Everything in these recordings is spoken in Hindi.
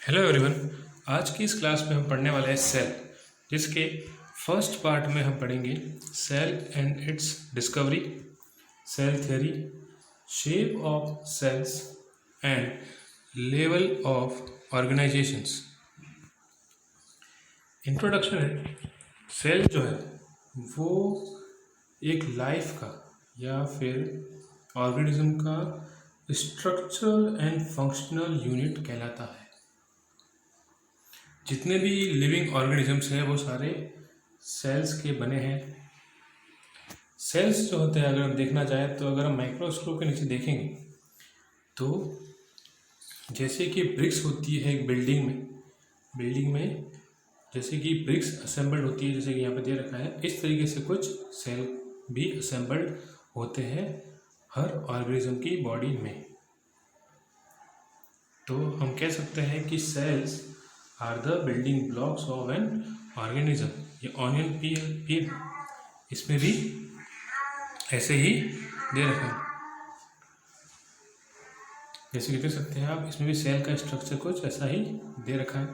Hello everyone. आज की इस क्लास में हम पढ़ने वाले हैं सेल, जिसके फर्स्ट पार्ट में हम पढ़ेंगे cell and its discovery, cell theory, shape of cells and level of organisations. Introduction है, सेल जो है वो एक लाइफ का या फिर ऑर्गेनिज्म का स्ट्रक्चरल एंड फंक्शनल यूनिट कहलाता है। जितने भी लिविंग ऑर्गेनिजम्स हैं वो सारे सेल्स के बने हैं। सेल्स जो होते हैं, अगर हम देखना चाहें तो अगर हम माइक्रोस्कोप के नीचे देखेंगे तो जैसे कि ब्रिक्स होती है एक बिल्डिंग में जैसे कि ब्रिक्स असेंबल्ड होती है, जैसे कि यहाँ पे दे रखा है, इस तरीके से कुछ सेल भी असेंबल्ड होते हैं हर ऑर्गेनिज्म की बॉडी में। तो हम कह सकते हैं कि cells are the building blocks of an organism. ये ऑनियन पील इसमें भी ऐसे ही दे रखा है, जैसे कि देख सकते हैं आप, इसमें भी सेल का स्ट्रक्चर कुछ ऐसा ही दे रखा है।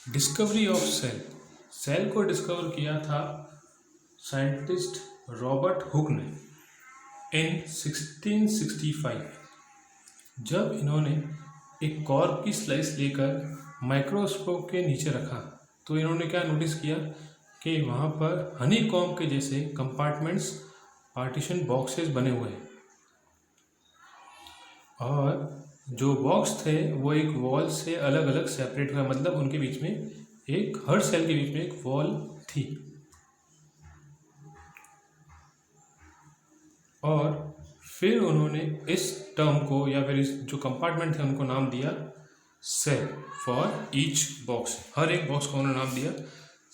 डिस्कवरी ऑफ सेल, सेल को डिस्कवर किया था साइंटिस्ट रॉबर्ट हुक ने इन 1665, जब इन्होंने एक कॉर्क की स्लाइस लेकर माइक्रोस्कोप के नीचे रखा तो इन्होंने क्या नोटिस किया कि वहाँ पर हनी कॉम्ब के जैसे कंपार्टमेंट्स, पार्टीशन बॉक्सेस बने हुए हैं, और जो बॉक्स थे वो एक वॉल से अलग अलग सेपरेट हुआ, मतलब उनके बीच में हर सेल के बीच में एक वॉल थी। और फिर उन्होंने इस टर्म को या फिर इस जो कंपार्टमेंट थे उनको नाम दिया सेल फॉर ईच बॉक्स। हर एक बॉक्स को उन्होंने नाम दिया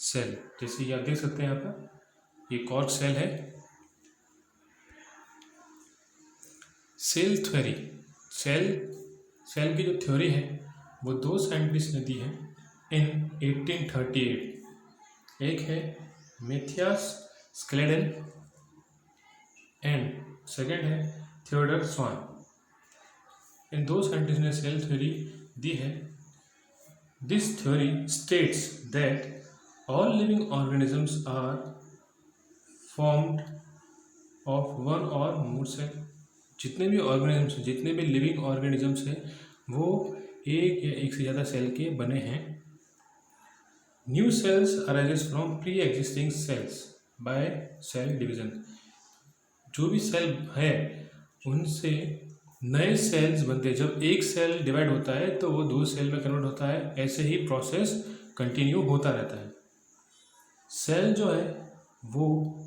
सेल। जैसे कि आप देख सकते हैं यहाँ पर ये कॉर्क सेल है। सेल थ्योरी, सेल की जो थ्योरी है वो दो साइंटिस्ट ने दी है इन 1838। एक है मैथियस स्क्लेडेन एंड सेकेंड है थियोडर स्वान। इन दो साइंटिस्ट ने सेल थ्योरी दी है। This theory states that all living organisms are formed of one or more cell. जितने भी ऑर्गेनिजम्स, जितने भी लिविंग ऑर्गेनिजम्स हैं वो एक या एक से ज़्यादा सेल के बने हैं। New cells arises from pre existing cells by cell division. जो भी सेल है उनसे नए सेल्स बनते हैं। जब एक सेल डिवाइड होता है तो वो दो सेल में कन्वर्ट होता है, ऐसे ही प्रोसेस कंटिन्यू होता रहता है। सेल जो है वो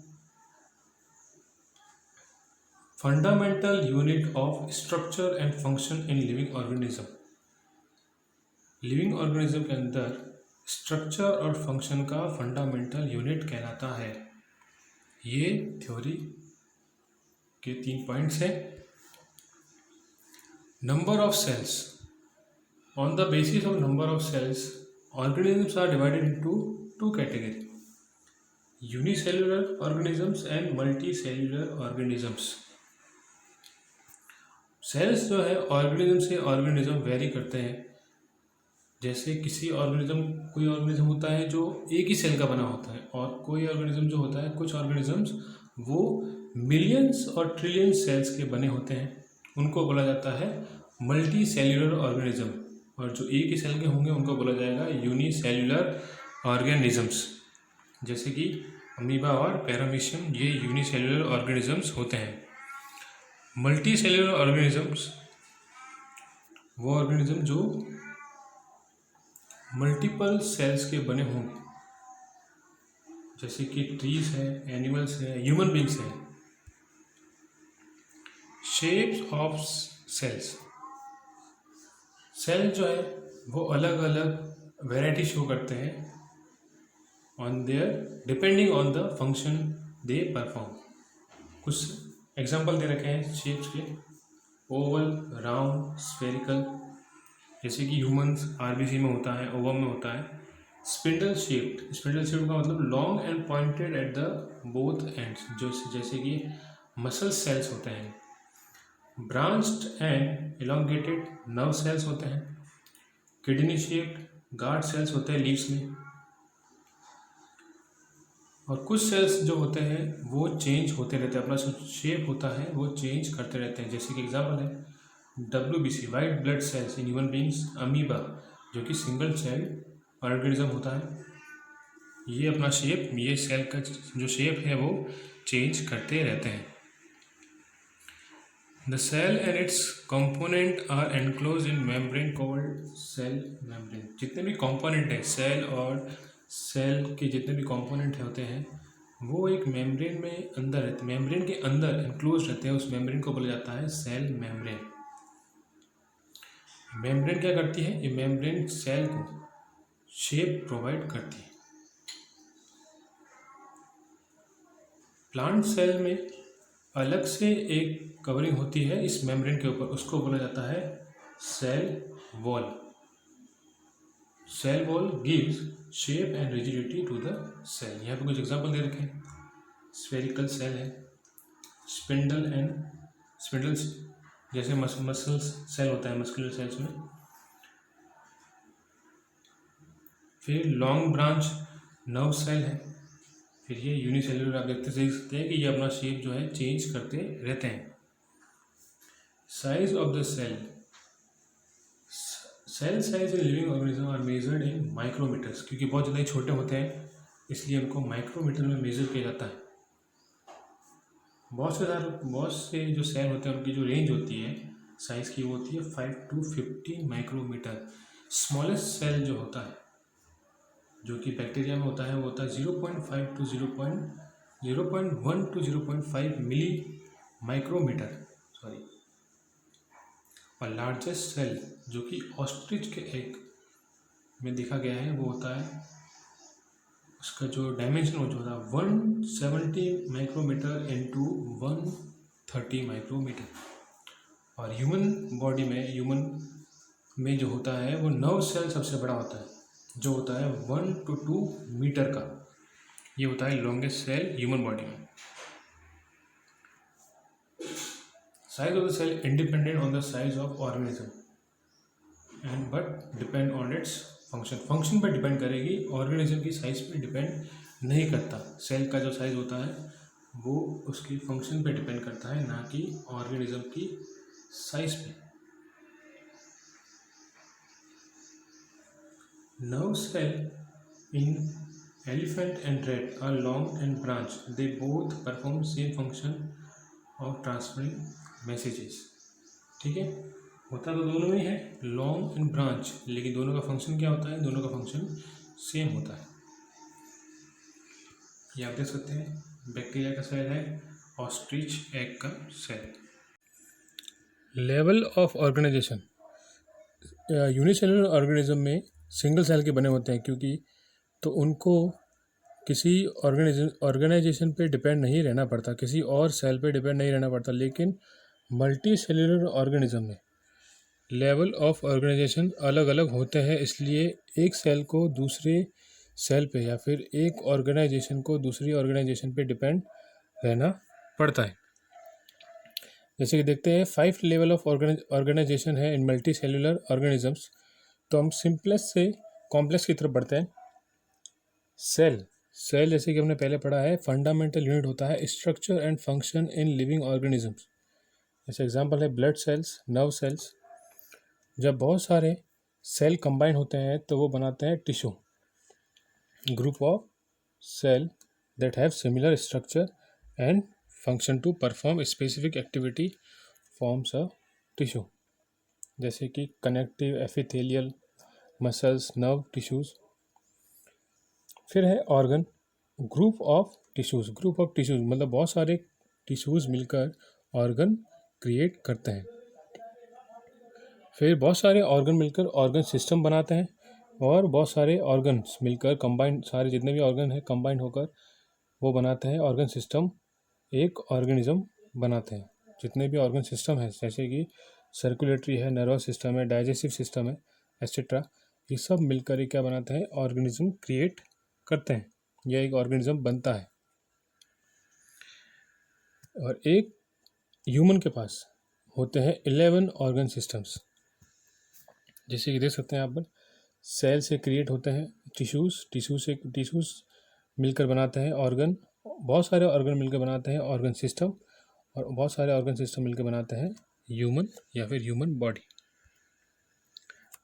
fundamental unit of structure and function in living organism. Living organism के अंदर स्ट्रक्चर और फंक्शन का फंडामेंटल यूनिट कहलाता है। ये थ्योरी के 3 पॉइंट्स हैं। Number of cells, on the basis of number of cells organisms are divided into two categories, unicellular organisms and multicellular organisms। Cells जो है ऑर्गेनिज्म से ऑर्गेनिज्म वेरी करते हैं। जैसे कोई ऑर्गेनिज्म होता है जो एक ही सेल का बना होता है, और कोई ऑर्गेनिज्म जो होता है, कुछ ऑर्गेनिजम्स वो मिलियंस और ट्रिलियन सेल्स के बने होते हैं, उनको बोला जाता है मल्टी सेल्यूलर ऑर्गेनिज्म। और जो एक ही सेल के होंगे उनको बोला जाएगा यूनिसेल्यूलर ऑर्गेनिजम्स। जैसे कि अमीबा और पैरामीशियम, ये यूनिसेल्यूलर ऑर्गेनिजम्स होते हैं। मल्टी सेल्यूलर ऑर्गेनिजम्स वो ऑर्गेनिज्म जो मल्टीपल सेल्स के बने होंगे, जैसे कि ट्रीज है, एनिमल्स है, ह्यूमन बींग्स हैं। शेप्स ऑफ सेल्स, सेल जो है वो अलग अलग वैरायटी शो करते हैं on their depending on the function they perform. कुछ एग्जांपल दे रखे हैं शेप्स के, ओवल, राउंड, स्फेरिकल, जैसे कि ह्यूमंस आरबीसी में होता है, ओवम में होता है। स्पिंडल शेप्ड, स्पिंडल शेप्ड का मतलब long and pointed at the both ends, जैसे कि मसल सेल्स होते हैं। Branched and elongated nerve cells होते हैं, किडनी शेप्ड गार्ड सेल्स होते हैं लीव्स में, और कुछ सेल्स जो होते हैं वो चेंज होते रहते हैं, अपना शेप होता है वो चेंज करते रहते हैं। जैसे कि एग्जांपल है WBC white blood cells in human beings, amoeba जो कि सिंगल सेल ऑर्गेनिज्म होता है, ये अपना शेप, ये सेल का जो शेप है वो चेंज करते रहते हैं। The cell and its component are enclose in membrane called cell membrane. जितने भी कंपोनेंट है सेल और सेल के जितने भी कंपोनेंट होते हैं वो एक मेम्ब्रेन में अंदर रहते, मेम्ब्रेन के अंदर एनक्लोज रहते हैं, उस मेम्ब्रेन को बोला जाता है सेल मेम्ब्रेन। मेम्ब्रेन क्या करती है, ये मेम्ब्रेन सेल को शेप प्रोवाइड करती है। प्लांट सेल में अलग से एक कवरिंग होती है इस मेम्ब्रेन के ऊपर, उसको बोला जाता है cell wall. Cell wall gives shape and rigidity to the cell. यहाँ पे कुछ एग्जांपल दे रखे हैं, स्फेरिकल सेल है, स्पिंडल जैसे मसल्स सेल होता है मस्कुलर सेल्स में, फिर लॉन्ग ब्रांच नर्व सेल है, फिर ये यूनिसेलुलर। आप देख सकते हैं कि ये अपना शेप जो है चेंज करते रहते हैं। Size of the cell size in living organism are measured in micrometres, क्योंकि बहुत ज़्यादा छोटे होते हैं इसलिए उनको माइक्रोमीटर में मेजर किया जाता है। बहुत से जो सेल होते हैं उनकी जो रेंज होती है साइज़ की वो होती है 5 to 15 माइक्रोमीटर। स्मॉलेस्ट सेल जो होता है जो कि बैक्टीरिया में होता है वो होता है 0.1 to 0.5 मिली माइक्रोमीटर, सॉरी। और लार्जेस्ट सेल जो कि ऑस्ट्रिच के एग में देखा गया है वो होता है, उसका जो डायमेंशन हो होता है 170 माइक्रोमीटर इंटू 130 माइक्रोमीटर। और ह्यूमन में जो होता है वो नर्व सेल सबसे बड़ा होता है, जो होता है 1 to 2 मीटर का। ये होता है लॉन्गेस्ट सेल ह्यूमन बॉडी में। Size of the cell independent on the size of organism and but depend on its function पर डिपेंड करेगी, ऑर्गेनिज्म की साइज पे डिपेंड नहीं करता। सेल का जो साइज होता है वो उसकी फंक्शन पे डिपेंड करता है, ना कि ऑर्गेनिज्म की साइज पे। Nerve cell in elephant and rat are long and branch, they both perform same function of transferring messages. ठीक है, होता तो दोनों ही है लॉन्ग एंड ब्रांच, लेकिन दोनों का फंक्शन क्या होता है, दोनों का फंक्शन सेम होता है। ये आप देख सकते हैं बैक्टीरिया का सेल है, ऑस्ट्रिच एग का cell. Level of organisation, unicellular organism में सिंगल सेल के बने होते हैं, क्योंकि तो उनको किसी ऑर्गेनाइजेशन पे डिपेंड नहीं रहना पड़ता, किसी और सेल पे डिपेंड नहीं रहना पड़ता। लेकिन मल्टी सेलुलर ऑर्गेनिज्म में लेवल ऑफ ऑर्गेनाइजेशन अलग अलग होते हैं, इसलिए एक सेल को दूसरे सेल पे या फिर एक ऑर्गेनाइजेशन को दूसरी ऑर्गेनाइजेशन पे डिपेंड रहना पड़ता है। जैसे कि देखते हैं 5 लेवल ऑफ ऑर्गेनाइजेशन है इन मल्टी सेलुलर ऑर्गेनिजम्स। तो हम सिंपलेस्ट से कॉम्प्लेक्स की तरफ बढ़ते हैं। सेल जैसे कि हमने पहले पढ़ा है फंडामेंटल यूनिट होता है structure and function in living organisms. जैसे एग्जांपल है ब्लड सेल्स, नर्व सेल्स। जब बहुत सारे सेल कंबाइन होते हैं तो वो बनाते हैं tissue, group of cell that have similar structure and function to perform specific activity forms a tissue. जैसे कि connective, epithelial, muscles, nerve tissues. फिर है ऑर्गन, ग्रुप ऑफ टिश्यूज मतलब बहुत सारे टिश्यूज मिलकर ऑर्गन क्रिएट करते हैं। फिर बहुत सारे ऑर्गन मिलकर ऑर्गन सिस्टम बनाते हैं, और बहुत सारे ऑर्गन्स मिलकर कंबाइंड, सारे जितने भी ऑर्गन हैं कंबाइंड होकर वो बनाते हैं ऑर्गन सिस्टम, एक ऑर्गेनिज्म बनाते हैं। जितने भी ऑर्गन सिस्टम है जैसे कि सर्कुलेटरी है, नर्वस सिस्टम है, डाइजेस्टिव सिस्टम है, एट्सेट्रा, ये सब मिलकर ही क्या बनाते हैं, ऑर्गेनिज्म क्रिएट करते हैं, यह एक ऑर्गेनिज्म बनता है। और एक ह्यूमन के पास होते हैं 11 ऑर्गन सिस्टम्स। जैसे कि देख सकते हैं यहाँ पर, सेल से क्रिएट होते हैं टिश्यूज़ मिलकर बनाते हैं ऑर्गन, बहुत सारे ऑर्गन मिलकर बनाते हैं ऑर्गन सिस्टम, और बहुत सारे ऑर्गन सिस्टम मिलकर बनाते हैं ह्यूमन या फिर ह्यूमन बॉडी।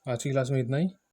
आज की क्लास में इतना ही।